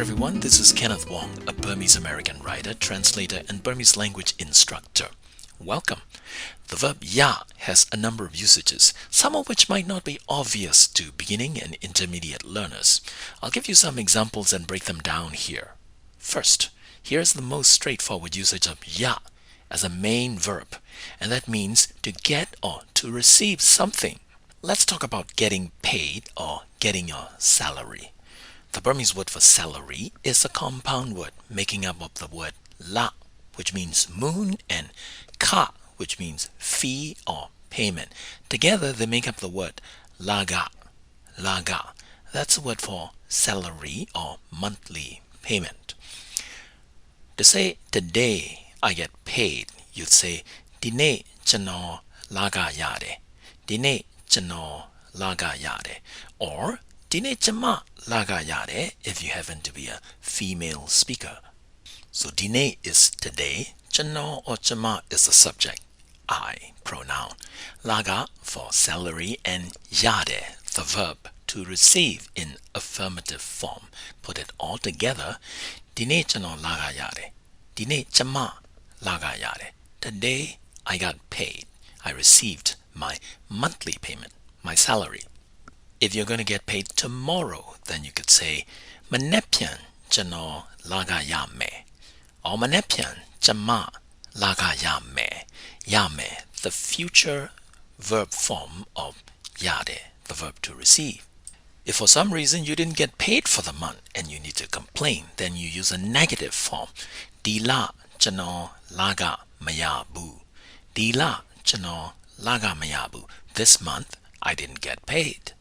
everyone, this is Kenneth Wong, a Burmese American writer, translator, and Burmese language instructor. Welcome. The verb ya has a number of usages, some of which might not be obvious to beginning and intermediate learners. I'll give you some examples and break them down here. First, here's the most straightforward usage of ya as a main verb, and that means to get or to receive something. Let's talk about getting paid or getting your salary. The Burmese word for salary is a compound word making up of the word la, which means moon, and ka, which means fee or payment. Together they make up the word laga. Laga. That's a word for salary or monthly payment. To say today I get paid, you'd say Dine chano laga yade. Dine chano laga yade. Or Dine chama laga yade if you happen to be a female speaker. So dine is today, chano or chama is the subject, I pronoun, laga for salary, and yade, the verb to receive in affirmative form. Put it all together, dine chano laga yade, dine chama laga yade. Today I got paid. I received my monthly payment, my salary. If you're going to get paid tomorrow, then you could say Manepyan chano laga yame, or Manepyan chama laga yame. Yame, the future verb form of yade, the verb to receive. If for some reason you didn't get paid for the month and you need to complain, then you use a negative form. Dila chano laga mayabu. Dila chano laga mayabu. This month I didn't get paid.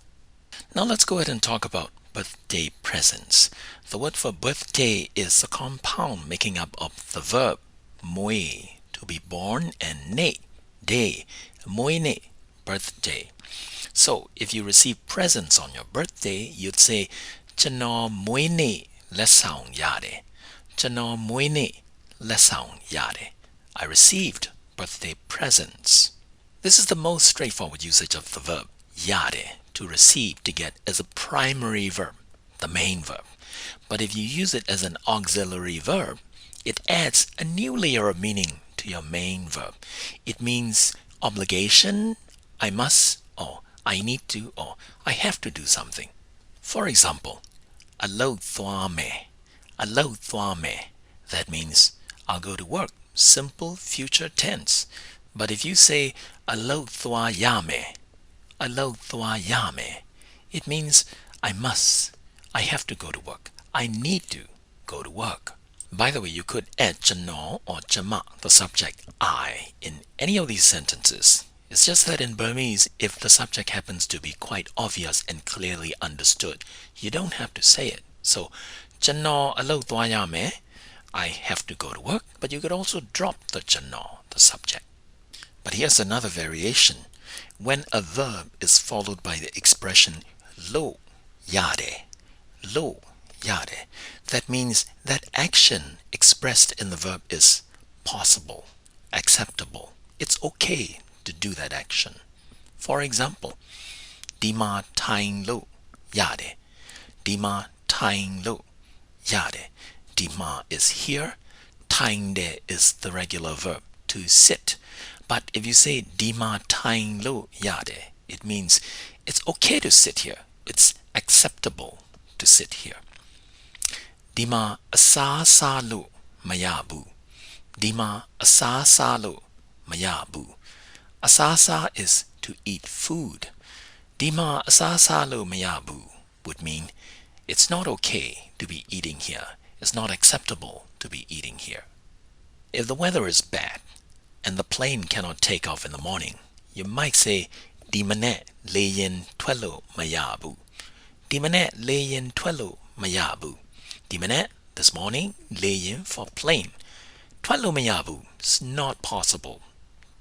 Now let's go ahead and talk about birthday presents. The word for birthday is a compound making up of the verb moe, to be born, and ne, day, moine, birthday. So if you receive presents on your birthday, you'd say chano moine lesaung yade. Chano moine lesaung yade. I received birthday presents. This is the most straightforward usage of the verb yade, to receive, to get, as a primary verb, the main verb. But if you use it as an auxiliary verb, it adds a new layer of meaning to your main verb. It means obligation, I must, or I need to, or I have to do something. For example, alo thwa me. Alo thwa me. That means I'll go to work. Simple future tense. But if you say alo thwa yame, alo thwa yame, it means I must, I have to go to work. I need to go to work. By the way, you could add chano or chama, the subject I, in any of these sentences. It's just that in Burmese, if the subject happens to be quite obvious and clearly understood, you don't have to say it. So, chano alo thwa yame, I have to go to work, but you could also drop the chano, the subject. But here's another variation. When a verb is followed by the expression lo yade, lo yade, that means that action expressed in the verb is possible, acceptable. It's okay to do that action. For example, dima taing lo yade, dima taing lo yade. Dima is here, taing de is the regular verb, to sit. But if you say dima taing lo yade, it means it's okay to sit here. It's acceptable to sit here. Dima asa sa lo mayabu. Dima asa sa lo mayabu. Asasa is to eat food. Dima asa sa lo mayabu would mean it's not okay to be eating here. It's not acceptable to be eating here. If the weather is bad and the plane cannot take off in the morning, you might say Dimane leyin twelo mayabu. Dimane leyin twelo mayabu. Dimane, this morning, leyin for plane. Twelo mayabu, it's not possible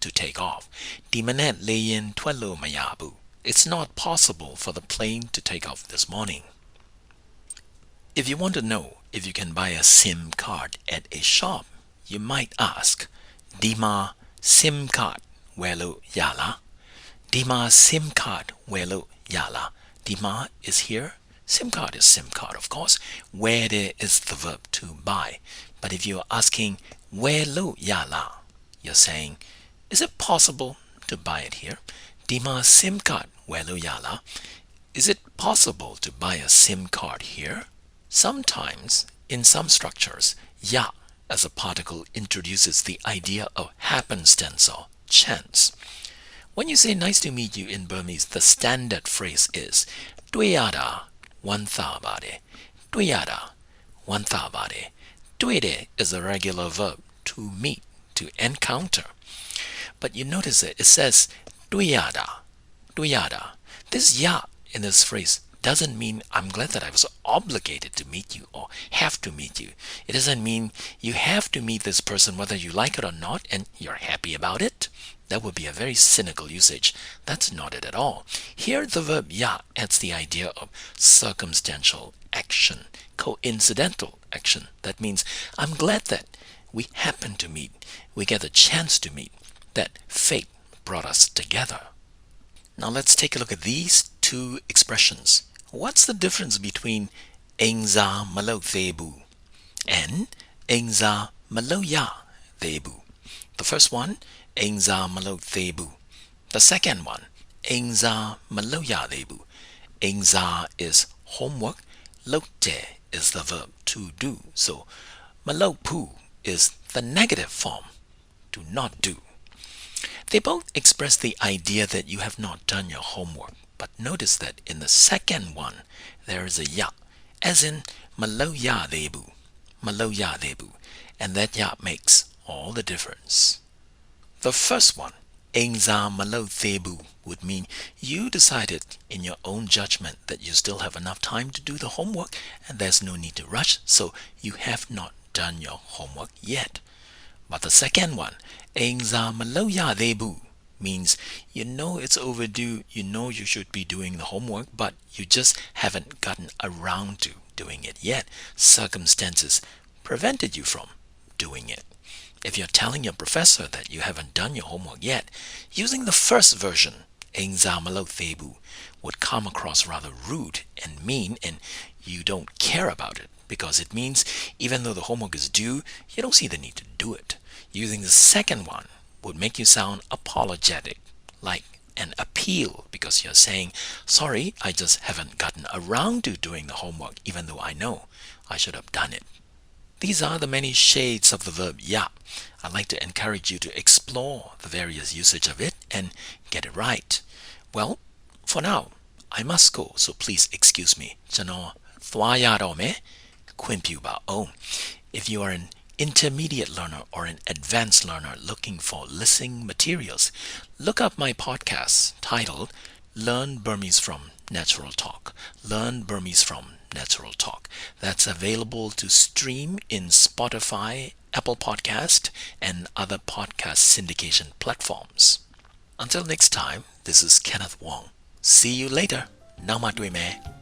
to take off. Dimane leyin twelo mayabu. It's not possible for the plane to take off this morning. If you want to know if you can buy a SIM card at a shop, you might ask, Dima SIM card welo yala? Dima SIM card welo yala? Dima is here, SIM card is SIM card, of course. Where there is the verb to buy. But if you're asking where lo ya la, you're saying, is it possible to buy it here? Dima SIM card where lo ya la. Is it possible to buy a SIM card here? Sometimes, in some structures, ya as a particle introduces the idea of happenstance or chance. When you say nice to meet you in Burmese, the standard phrase is Tuyada wantha bade. Tuyada wantha bade. Tuide is a regular verb, to meet, to encounter. But you notice it says Tuyada. Tuyada. This ya in this phrase doesn't mean I'm glad that I was obligated to meet you or have to meet you. It doesn't mean you have to meet this person whether you like it or not and you're happy about it. That would be a very cynical usage. That's not it at all. Here the verb ya adds the idea of circumstantial action, coincidental action. That means I'm glad that we happen to meet, we get a chance to meet, that fate brought us together. Now let's take a look at these two expressions. What's the difference between Engza malo thebu and Engza malo ya thebu? The first one, Engza malo thebu. The second one, Engza malo ya thebu. Engza is homework, lokte is the verb to do. So malopu is the negative form, to not do. They both express the idea that you have not done your homework. But notice that in the second one, there is a ya, as in malo ya debu, malo ya debu, and that ya makes all the difference. The first one, Engza malo thebu, would mean you decided in your own judgment that you still have enough time to do the homework and there's no need to rush, so you have not done your homework yet. But the second one, Engza malo ya debu, means you know it's overdue, you know you should be doing the homework, but you just haven't gotten around to doing it yet. Circumstances prevented you from doing it. If you're telling your professor that you haven't done your homework yet, using the first version, Engza malo thebu, would come across rather rude and mean, and you don't care about it, because it means even though the homework is due, you don't see the need to do it. Using the second one would make you sound apologetic, like an appeal, because you're saying, sorry, I just haven't gotten around to doing the homework, even though I know I should have done it. These are the many shades of the verb ya. I'd like to encourage you to explore the various usage of it and get it right. Well, for now, I must go, so please excuse me. ကျွန်တော်သွားရတော့မယ် ခွင့်ပြုပါအောင် If you are an intermediate learner or an advanced learner looking for listening materials, look up my podcast titled Learn Burmese from Natural Talk. Learn Burmese from Natural Talk. That's available to stream in Spotify, Apple Podcast, and other podcast syndication platforms. Until next time, this is Kenneth Wong. See you later. Namadwe me.